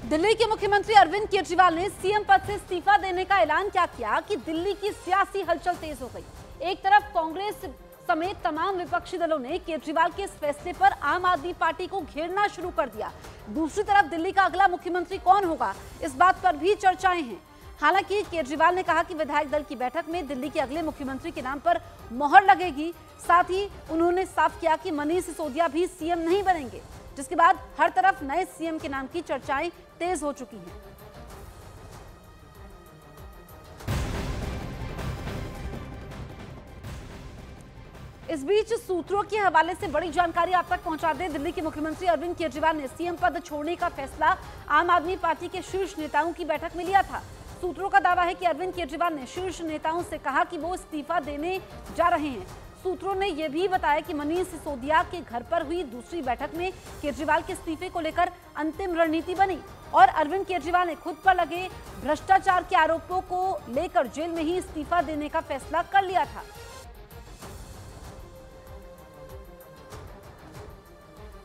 दिल्ली के मुख्यमंत्री अरविंद केजरीवाल ने सीएम पद से इस्तीफा देने का ऐलान क्या किया कि दिल्ली की सियासी हलचल तेज हो गई। एक तरफ कांग्रेस समेत तमाम विपक्षी दलों ने केजरीवाल के इस फैसले पर आम आदमी पार्टी को घेरना शुरू कर दिया। दूसरी तरफ दिल्ली का अगला मुख्यमंत्री कौन होगा, इस बात पर भी चर्चाएं हैं। हालांकि केजरीवाल ने कहा कि विधायक दल की बैठक में दिल्ली के अगले मुख्यमंत्री के नाम पर मोहर लगेगी। साथ ही उन्होंने साफ किया कि मनीष सिसोदिया भी सीएम नहीं बनेंगे, जिसके बाद हर तरफ नए सीएम के नाम की चर्चाएं तेज हो चुकी हैं। इस बीच सूत्रों के हवाले से बड़ी जानकारी आप तक पहुंचा दें। दिल्ली के मुख्यमंत्री अरविंद केजरीवाल ने सीएम पद छोड़ने का फैसला आम आदमी पार्टी के शीर्ष नेताओं की बैठक में लिया था। सूत्रों का दावा है कि अरविंद केजरीवाल ने शीर्ष नेताओं से कहा कि वो इस्तीफा देने जा रहे हैं। सूत्रों ने यह भी बताया कि मनीष सिसोदिया के घर पर हुई दूसरी बैठक में केजरीवाल के इस्तीफे को लेकर अंतिम रणनीति बनी और अरविंद केजरीवाल ने खुद पर लगे भ्रष्टाचार के आरोपों को लेकर जेल में ही इस्तीफा देने का फैसला कर लिया था।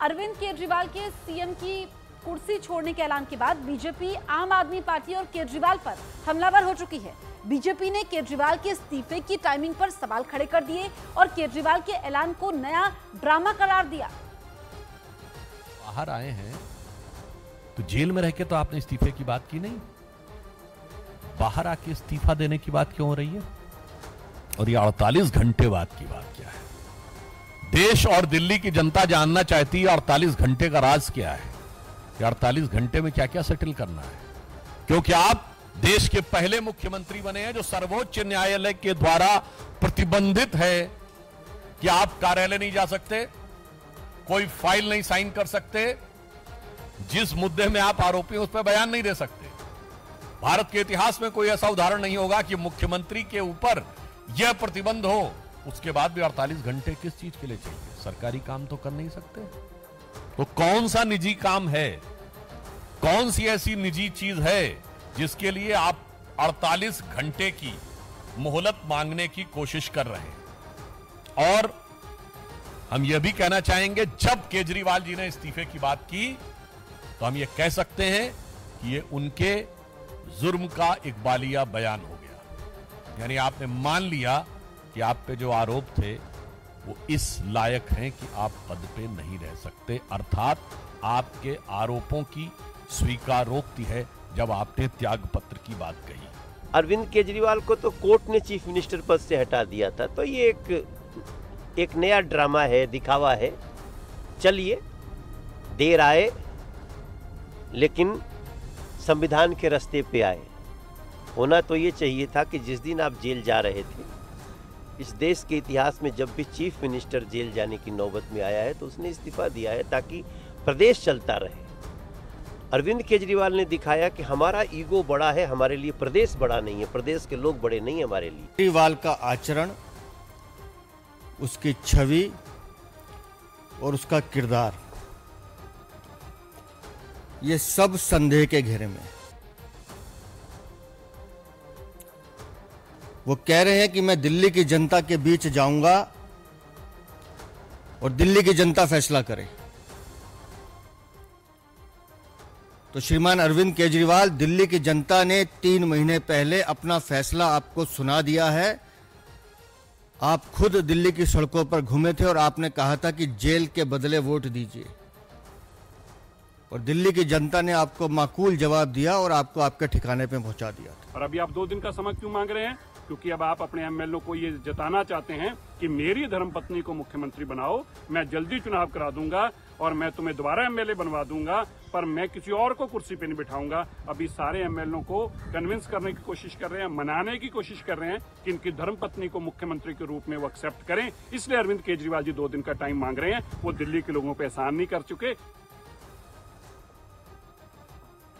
अरविंद केजरीवाल के सीएम की कुर्सी छोड़ने के ऐलान के बाद बीजेपी, आम आदमी पार्टी और केजरीवाल पर हमलावर हो चुकी है। बीजेपी ने केजरीवाल के इस्तीफे की टाइमिंग पर सवाल खड़े कर दिए और केजरीवाल के ऐलान को नया ड्रामा करार दिया। बाहर आए हैं तो जेल में रह के तो आपने इस्तीफे की बात की नहीं, बाहर आके इस्तीफा देने की बात क्यों हो रही है? और ये 48 घंटे बाद की बात क्या है? देश और दिल्ली की जनता जानना चाहती है 48 घंटे का राज क्या है, कि 48 घंटे में क्या क्या सेटल करना है। क्योंकि आप देश के पहले मुख्यमंत्री बने हैं जो सर्वोच्च न्यायालय के द्वारा प्रतिबंधित है कि आप कार्यालय नहीं जा सकते, कोई फाइल नहीं साइन कर सकते, जिस मुद्दे में आप आरोपी हैं उस पर बयान नहीं दे सकते। भारत के इतिहास में कोई ऐसा उदाहरण नहीं होगा कि मुख्यमंत्री के ऊपर यह प्रतिबंध हो, उसके बाद भी 48 घंटे किस चीज के लिए चाहिए? सरकारी काम तो कर नहीं सकते, तो कौन सा निजी काम है, कौन सी ऐसी निजी चीज है जिसके लिए आप 48 घंटे की मोहलत मांगने की कोशिश कर रहे हैं? और हम यह भी कहना चाहेंगे, जब केजरीवाल जी ने इस्तीफे की बात की तो हम यह कह सकते हैं कि यह उनके जुर्म का इकबालिया बयान हो गया। यानी आपने मान लिया कि आप पे जो आरोप थे वो इस लायक हैं कि आप पद पे नहीं रह सकते, अर्थात आपके आरोपों की स्वीकारोक्ति है जब आपने त्याग पत्र की बात कही। अरविंद केजरीवाल को तो कोर्ट ने चीफ मिनिस्टर पद से हटा दिया था, तो ये एक नया ड्रामा है, दिखावा है। चलिए, देर आए लेकिन संविधान के रास्ते पे आए। होना तो ये चाहिए था कि जिस दिन आप जेल जा रहे थे, इस देश के इतिहास में जब भी चीफ मिनिस्टर जेल जाने की नौबत में आया है तो उसने इस्तीफा दिया है ताकि प्रदेश चलता रहे। अरविंद केजरीवाल ने दिखाया कि हमारा ईगो बड़ा है, हमारे लिए प्रदेश बड़ा नहीं है, प्रदेश के लोग बड़े नहीं है हमारे लिए। केजरीवाल का आचरण, उसकी छवि और उसका किरदार, ये सब संदेह के घेरे में। वो कह रहे हैं कि मैं दिल्ली की जनता के बीच जाऊंगा और दिल्ली की जनता फैसला करे। तो श्रीमान अरविंद केजरीवाल, दिल्ली की जनता ने 3 महीने पहले अपना फैसला आपको सुना दिया है। आप खुद दिल्ली की सड़कों पर घूमे थे और आपने कहा था कि जेल के बदले वोट दीजिए, और दिल्ली की जनता ने आपको माकूल जवाब दिया और आपको आपके ठिकाने पे पहुंचा दिया था। और अभी आप 2 दिन का समय क्यों मांग रहे हैं? क्योंकि अब आप अपने एमएलए को ये जताना चाहते हैं कि मेरी धर्मपत्नी को मुख्यमंत्री बनाओ, मैं जल्दी चुनाव करा दूंगा और मैं तुम्हें दोबारा एमएलए बनवा दूंगा, पर मैं किसी और को कुर्सी पे नहीं बिठाऊंगा। अभी सारे एमएलए को कन्विंस करने की कोशिश कर रहे हैं, मनाने की कोशिश कर रहे हैं कि इनकी धर्मपत्नी को मुख्यमंत्री के रूप में वो एक्सेप्ट करें। इसलिए अरविंद केजरीवाल जी 2 दिन का टाइम मांग रहे हैं। वो दिल्ली के लोगों पर एहसान नहीं कर चुके।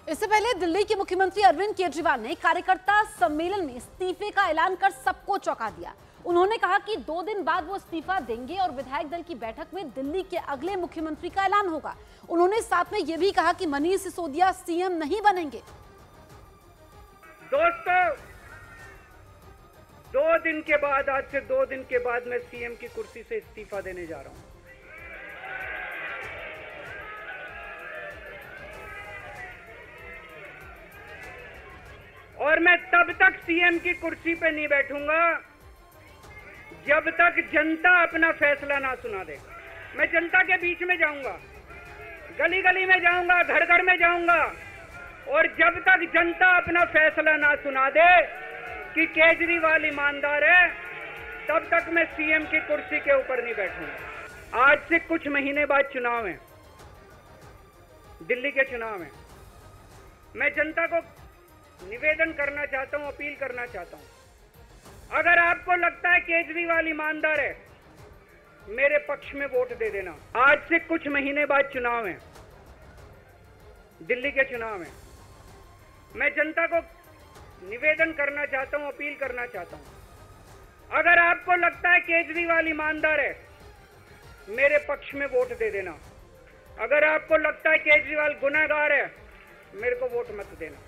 इससे पहले दिल्ली के मुख्यमंत्री अरविंद केजरीवाल ने कार्यकर्ता सम्मेलन में इस्तीफे का ऐलान कर सबको चौंका दिया। उन्होंने कहा कि 2 दिन बाद वो इस्तीफा देंगे और विधायक दल की बैठक में दिल्ली के अगले मुख्यमंत्री का ऐलान होगा। उन्होंने साथ में यह भी कहा कि मनीष सिसोदिया सीएम नहीं बनेंगे। दोस्तों, 2 दिन के बाद, आज से 2 दिन के बाद मैं सीएम की कुर्सी से इस्तीफा देने जा रहा हूं। और मैं तब तक सीएम की कुर्सी पे नहीं बैठूंगा जब तक जनता अपना फैसला ना सुना दे। मैं जनता के बीच में जाऊंगा, गली गली में जाऊंगा, घर घर में जाऊंगा, और जब तक जनता अपना फैसला ना सुना दे कि केजरीवाल ईमानदार है, तब तक मैं सीएम की कुर्सी के ऊपर नहीं बैठूंगा। आज से कुछ महीने बाद चुनाव है, दिल्ली के चुनाव है। मैं जनता को निवेदन करना चाहता हूं, अपील करना चाहता हूं, अगर आपको लगता है केजरीवाल ईमानदार है, मेरे पक्ष में वोट दे देना। आज से कुछ महीने बाद चुनाव है, दिल्ली के चुनाव है। मैं जनता को निवेदन करना चाहता हूं, अपील करना चाहता हूं, अगर आपको लगता है केजरीवाल ईमानदार है, मेरे पक्ष में वोट दे देना। अगर आपको लगता है केजरीवाल गुनहगार है, मेरे को वोट मत देना।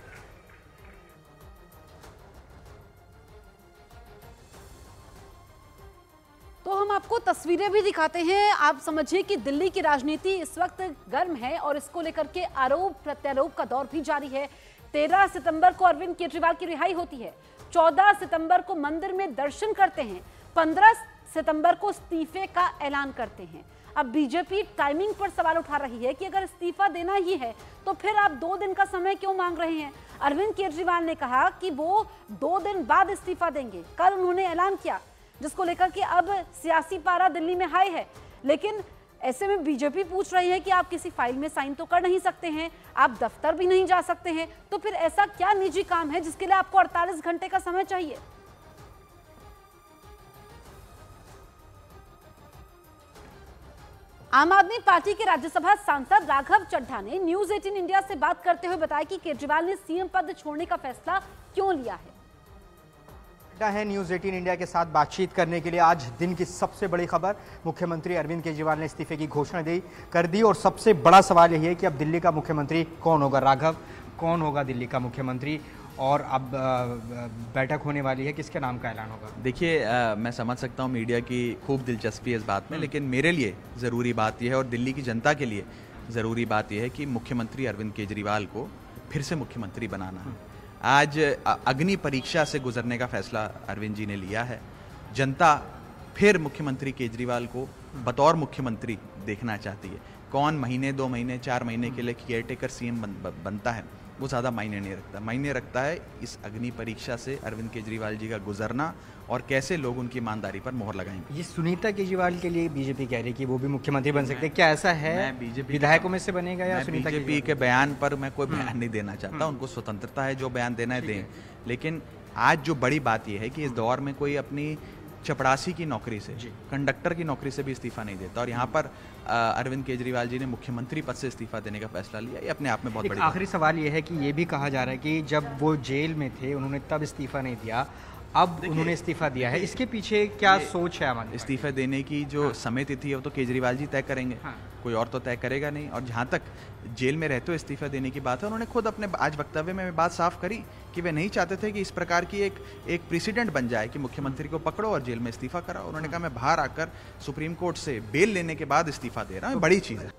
तो हम आपको तस्वीरें भी दिखाते हैं। आप समझिए कि दिल्ली की राजनीति इस वक्त गर्म है और इसको लेकर के आरोप प्रत्यारोप का दौर भी जारी है। 13 सितंबर को अरविंद केजरीवाल की रिहाई होती है, 14 सितंबर को मंदिर में दर्शन करते हैं, 15 सितंबर को इस्तीफे का ऐलान करते हैं। अब बीजेपी टाइमिंग पर सवाल उठा रही है कि अगर इस्तीफा देना ही है तो फिर आप 2 दिन का समय क्यों मांग रहे हैं। अरविंद केजरीवाल ने कहा कि वो 2 दिन बाद इस्तीफा देंगे। कल उन्होंने ऐलान किया, जिसको लेकर के अब सियासी पारा दिल्ली में हाई है। लेकिन ऐसे में बीजेपी पूछ रही है कि आप किसी फाइल में साइन तो कर नहीं सकते हैं, आप दफ्तर भी नहीं जा सकते हैं, तो फिर ऐसा क्या निजी काम है जिसके लिए आपको 48 घंटे का समय चाहिए। आम आदमी पार्टी के राज्यसभा सांसद राघव चड्ढा ने न्यूज 18 इंडिया से बात करते हुए बताया कि केजरीवाल ने सीएम पद छोड़ने का फैसला क्यों लिया है। न्यूज 18 इंडिया के साथ बातचीत करने के लिए आज दिन की सबसे बड़ी खबर, मुख्यमंत्री अरविंद केजरीवाल ने इस्तीफे की घोषणा कर दी और सबसे बड़ा सवाल यही है कि अब दिल्ली का मुख्यमंत्री कौन होगा। राघव, कौन होगा दिल्ली का मुख्यमंत्री और अब बैठक होने वाली है, किसके नाम का ऐलान होगा? देखिए, मैं समझ सकता हूँ मीडिया की खूब दिलचस्पी है इस बात में, लेकिन मेरे लिए ज़रूरी बात यह है और दिल्ली की जनता के लिए ज़रूरी बात यह है कि मुख्यमंत्री अरविंद केजरीवाल को फिर से मुख्यमंत्री बनाना है। आज अग्नि परीक्षा से गुजरने का फैसला अरविंद जी ने लिया है। जनता फिर मुख्यमंत्री केजरीवाल को बतौर मुख्यमंत्री देखना चाहती है। कौन महीने, 2 महीने, 4 महीने के लिए केयरटेकर सीएम बनता है, वो ज़्यादा मायने नहीं रखता। मायने रखता है इस अग्नि परीक्षा से अरविंद केजरीवाल जी का गुजरना और कैसे लोग उनकी ईमानदारी पर मोहर लगाएंगे। ये सुनीता केजरीवाल के लिए बीजेपी कह रही है कि वो भी मुख्यमंत्री बन सकते हैं, क्या ऐसा है? मैं बीजेपी विधायकों में से बनेगा या सुनीता बीजेपी के बयान पर मैं कोई बयान नहीं देना चाहता। उनको स्वतंत्रता है, जो बयान देना है दें। लेकिन आज जो बड़ी बात यह है कि इस दौर में कोई अपनी चपरासी की नौकरी से, कंडक्टर की नौकरी से भी इस्तीफा नहीं देता और यहाँ पर अरविंद केजरीवाल जी ने मुख्यमंत्री पद से इस्तीफा देने का फैसला लिया। ये अपने आप में बहुत बड़ी आखिरी सवाल ये है कि ये भी कहा जा रहा है कि जब वो जेल में थे उन्होंने तब इस्तीफा नहीं दिया, अब उन्होंने इस्तीफा दिया है, इसके पीछे क्या सोच है हमारी? इस्तीफा देने की जो समय तिथि है वो तो केजरीवाल जी तय करेंगे, कोई और तो तय करेगा नहीं। और जहाँ तक जेल में रहते हुए इस्तीफा देने की बात है, उन्होंने खुद अपने आज वक्तव्य में बात साफ करी कि वे नहीं चाहते थे कि इस प्रकार की एक प्रेसिडेंट बन जाए कि मुख्यमंत्री को पकड़ो और जेल में इस्तीफा कराओ। उन्होंने कहा मैं बाहर आकर सुप्रीम कोर्ट से बेल लेने के बाद इस्तीफा दे रहा हूँ, बड़ी चीज़ है।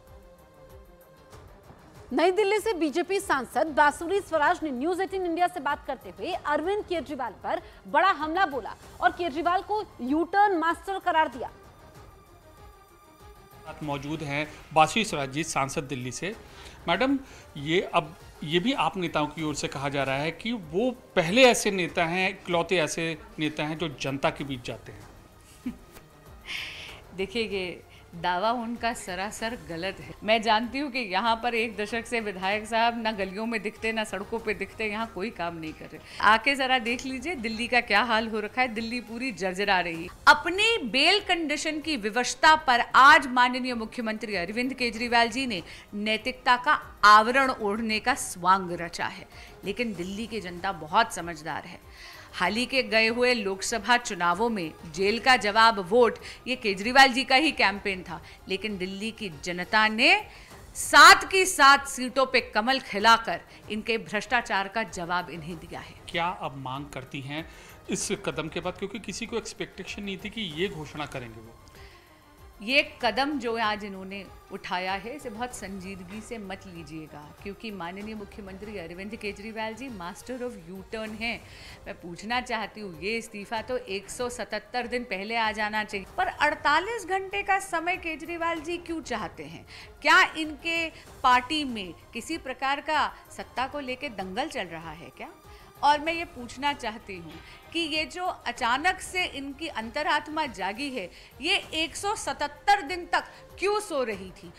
नई दिल्ली से बीजेपी सांसद बासुरी स्वराज ने न्यूज 18 इंडिया से बात करते हुए अरविंद केजरीवाल पर बड़ा हमला बोला और केजरीवाल को यू टर्न मास्टर करार दिया। मौजूद हैं बासुरी स्वराज जी, सांसद दिल्ली से। मैडम, ये भी आप नेताओं की ओर से कहा जा रहा है कि वो पहले ऐसे नेता हैं, इकलौते ऐसे नेता हैं जो जनता के बीच जाते हैं। देखिए, ये दावा उनका सरासर गलत है। मैं जानती हूँ कि यहाँ पर 1 दशक से विधायक साहब ना गलियों में दिखते, ना सड़कों पे दिखते, यहाँ कोई काम नहीं कर रहे। आके जरा देख लीजिए दिल्ली का क्या हाल हो रखा है। दिल्ली पूरी जर्जरा रही है। अपनी बेल कंडीशन की विवशता पर आज माननीय मुख्यमंत्री अरविंद केजरीवाल जी ने नैतिकता का आवरण ओढ़ने का स्वांग रचा है। लेकिन दिल्ली की जनता बहुत समझदार है। हाल ही के गए हुए लोकसभा चुनावों में जेल का जवाब वोट, ये केजरीवाल जी का ही कैंपेन था। लेकिन दिल्ली की जनता ने 7 की 7 सीटों पे कमल खिलाकर इनके भ्रष्टाचार का जवाब इन्हें दिया है। क्या अब मांग करती हैं इस कदम के बाद, क्योंकि किसी को एक्सपेक्टेशन नहीं थी कि ये घोषणा करेंगे वो? ये कदम जो आज इन्होंने उठाया है इसे बहुत संजीदगी से मत लीजिएगा, क्योंकि माननीय मुख्यमंत्री Arvind Kejriwal ji master of U turn हैं। मैं पूछना चाहती हूँ, ये इस्तीफा तो 177 दिन पहले आ जाना चाहिए, पर 48 घंटे का समय केजरीवाल जी क्यों चाहते हैं? क्या इनके पार्टी में किसी प्रकार का सत्ता को लेकर दंगल चल रहा है क्या? और मैं ये पूछना चाहती हूँ कि ये जो अचानक से इनकी अंतरात्मा जागी है, ये 177 दिन तक क्यों सो रही थी?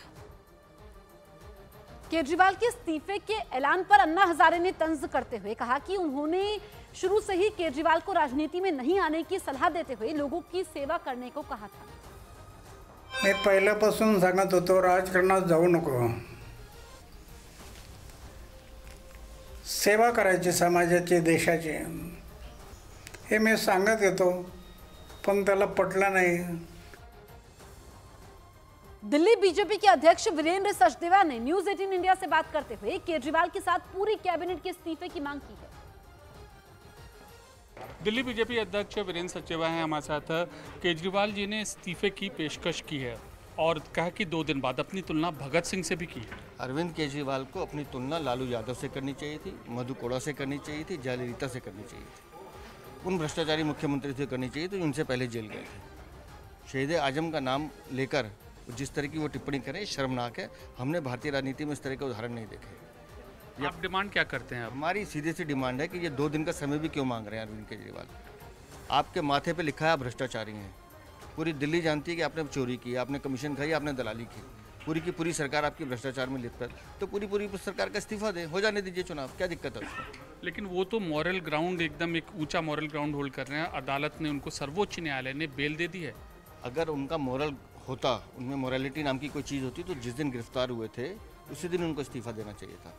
केजरीवाल के इस्तीफे के ऐलान पर अन्ना हजारे ने तंज करते हुए कहा कि उन्होंने शुरू से ही केजरीवाल को राजनीति में नहीं आने की सलाह देते हुए लोगों की सेवा करने को कहा था। मैं पहिल्यापासून सांगत होतो, राजकारणात जाऊ नको, सेवा करायची समाजाची, देशाची, हे मी सांगत येतो, पण त्याला पटलं नाही। दिल्ली बीजेपी के अध्यक्ष वीरेंद्र सचदेवा ने न्यूज 18 इंडिया से बात करते हुए केजरीवाल के साथ पूरी कैबिनेट के इस्तीफे की मांग की है। दिल्ली बीजेपी अध्यक्ष वीरेंद्र सचदेवा हैं हमारे साथ। केजरीवाल जी ने इस्तीफे की पेशकश की है और कहा कि 2 दिन बाद अपनी तुलना भगत सिंह से भी की है। अरविंद केजरीवाल को अपनी तुलना लालू यादव से करनी चाहिए थी, मधु कोड़ा से करनी चाहिए थी, जयललिता से करनी चाहिए थी, उन भ्रष्टाचारी मुख्यमंत्री से करनी चाहिए थी उनसे पहले जेल गए थे। शहीद आजम का नाम लेकर जिस तरह की वो टिप्पणी करें, शर्मनाक है। हमने भारतीय राजनीति में इस तरह के उदाहरण नहीं देखे। आप डिमांड क्या करते हैं? हमारी सीधी सी डिमांड है कि ये 2 दिन का समय भी क्यों मांग रहे हैं अरविंद केजरीवाल? आपके माथे पे लिखा है आप भ्रष्टाचारी हैं। पूरी दिल्ली जानती है कि आपने चोरी की, आपने कमीशन खाई, आपने दलाली की। पूरी की पूरी सरकार आपकी भ्रष्टाचार में लिप्त है, तो पूरी सरकार का इस्तीफा दे, हो जाने दीजिए चुनाव, क्या दिक्कत है उसमें? लेकिन वो तो मॉरल ग्राउंड, एकदम एक ऊंचा मॉरल ग्राउंड होल्ड कर रहे हैं। अदालत ने उनको, सर्वोच्च न्यायालय ने बेल दे दी है। अगर उनका मॉरल होता, उनमें मॉरलिटी नाम की कोई चीज़ होती, तो जिस दिन गिरफ्तार हुए थे उसी दिन उनको इस्तीफा देना चाहिए था।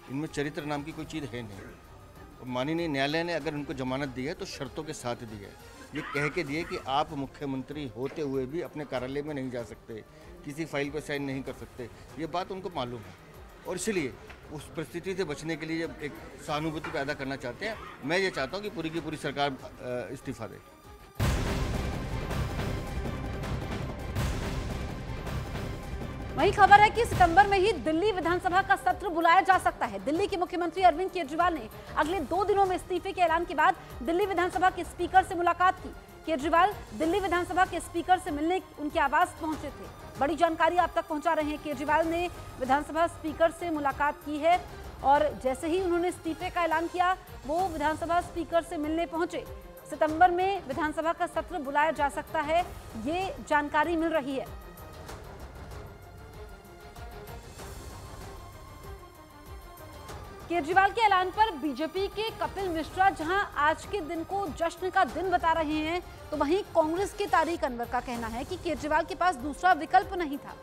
इनमें चरित्र नाम की कोई चीज़ है नहीं। माननीय न्यायालय ने अगर उनको जमानत दी है तो शर्तों के साथ दी है, ये कह के दिए कि आप मुख्यमंत्री होते हुए भी अपने कार्यालय में नहीं जा सकते, किसी फाइल पर साइन नहीं कर सकते। ये बात उनको मालूम है और इसलिए उस परिस्थिति से बचने के लिए एक सहानुभूति पैदा करना चाहते हैं। मैं ये चाहता हूँ कि पूरी की पूरी सरकार इस्तीफा दे। वही खबर है कि सितंबर में ही दिल्ली विधानसभा का सत्र बुलाया जा सकता है। दिल्ली के मुख्यमंत्री अरविंद केजरीवाल ने अगले 2 दिनों में इस्तीफे के ऐलान के बाद दिल्ली विधानसभा के स्पीकर से मुलाकात की। केजरीवाल दिल्ली विधानसभा के स्पीकर से मिलने उनके आवास पहुंचे थे। बड़ी जानकारी आप तक पहुंचा रहे हैं। केजरीवाल ने विधानसभा स्पीकर से मुलाकात की है और जैसे ही उन्होंने इस्तीफे का ऐलान किया, वो विधानसभा स्पीकर से मिलने पहुंचे। सितंबर में विधानसभा का सत्र बुलाया जा सकता है, ये जानकारी मिल रही है। केजरीवाल के ऐलान पर बीजेपी के कपिल मिश्रा जहां आज के दिन को जश्न का दिन बता रहे हैं, तो वहीं कांग्रेस के तारिक अनवर का कहना है कि केजरीवाल के पास दूसरा विकल्प नहीं था।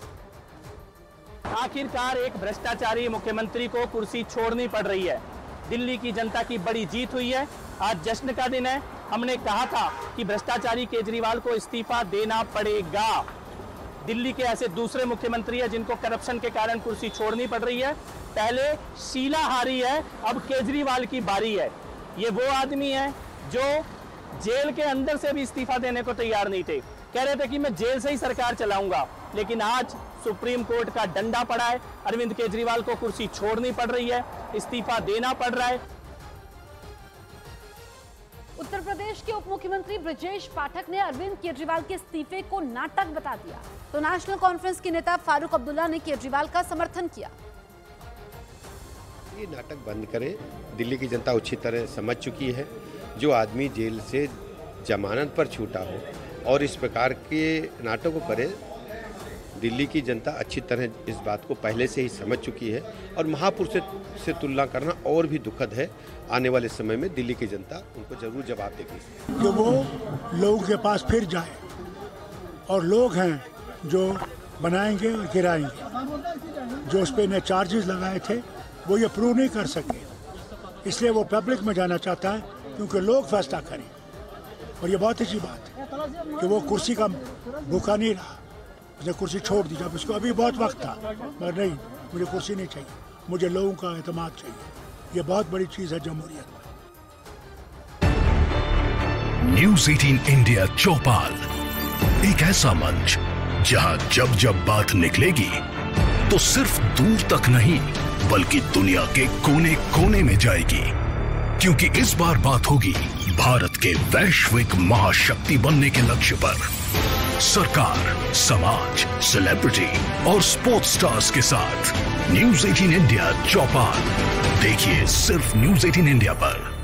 आखिरकार एक भ्रष्टाचारी मुख्यमंत्री को कुर्सी छोड़नी पड़ रही है। दिल्ली की जनता की बड़ी जीत हुई है। आज जश्न का दिन है। हमने कहा था कि भ्रष्टाचारी केजरीवाल को इस्तीफा देना पड़ेगा। दिल्ली के ऐसे दूसरे मुख्यमंत्री हैं जिनको करप्शन के कारण कुर्सी छोड़नी पड़ रही है। पहले शीला हारी है, अब केजरीवाल की बारी है। ये वो आदमी है जो जेल के अंदर से भी इस्तीफा देने को तैयार नहीं थे। कह रहे थे कि मैं जेल से ही सरकार चलाऊंगा, लेकिन आज सुप्रीम कोर्ट का डंडा पड़ा है। अरविंद केजरीवाल को कुर्सी छोड़नी पड़ रही है, इस्तीफा देना पड़ रहा है। उत्तर प्रदेश के उप मुख्यमंत्री ब्रजेश पाठक ने अरविंद केजरीवाल के इस्तीफे को नाटक बता दिया, तो नेशनल कॉन्फ्रेंस के नेता फारूक अब्दुल्ला ने केजरीवाल का समर्थन किया। ये नाटक बंद करें। दिल्ली की जनता अच्छी तरह समझ चुकी है, जो आदमी जेल से जमानत पर छूटा हो और इस प्रकार के नाटकों करे, दिल्ली की जनता अच्छी तरह इस बात को पहले से ही समझ चुकी है और महापुरुष से तुलना करना और भी दुखद है। आने वाले समय में दिल्ली की जनता उनको जरूर जवाब देगी कि वो लोगों के पास फिर जाए, और लोग हैं जो बनाएंगे और गिराएंगे। जो उस पर ने चार्जेस लगाए थे वो ये प्रूव नहीं कर सके, इसलिए वो पब्लिक में जाना चाहता है, क्योंकि लोग फैसला करें। और ये बहुत अच्छी बात है कि वो कुर्सी का भूखा नहीं रहा, उसने कुर्सी छोड़ दी। जब उसको अभी बहुत वक्त था, मगर नहीं, मुझे कुर्सी नहीं चाहिए, मुझे लोगों का एतमाद चाहिए। ये बहुत बड़ी चीज़ है जमहूरियत में। न्यूज़ 18 इंडिया चौपाल, एक ऐसा मंच जहां जब जब बात निकलेगी तो सिर्फ दूर तक नहीं बल्कि दुनिया के कोने कोने में जाएगी, क्योंकि इस बार बात होगी भारत के वैश्विक महाशक्ति बनने के लक्ष्य पर। सरकार, समाज, सेलिब्रिटी और स्पोर्ट्स स्टार्स के साथ न्यूज़ 18 इंडिया चौपाल। देखिए सिर्फ न्यूज़ 18 इंडिया पर।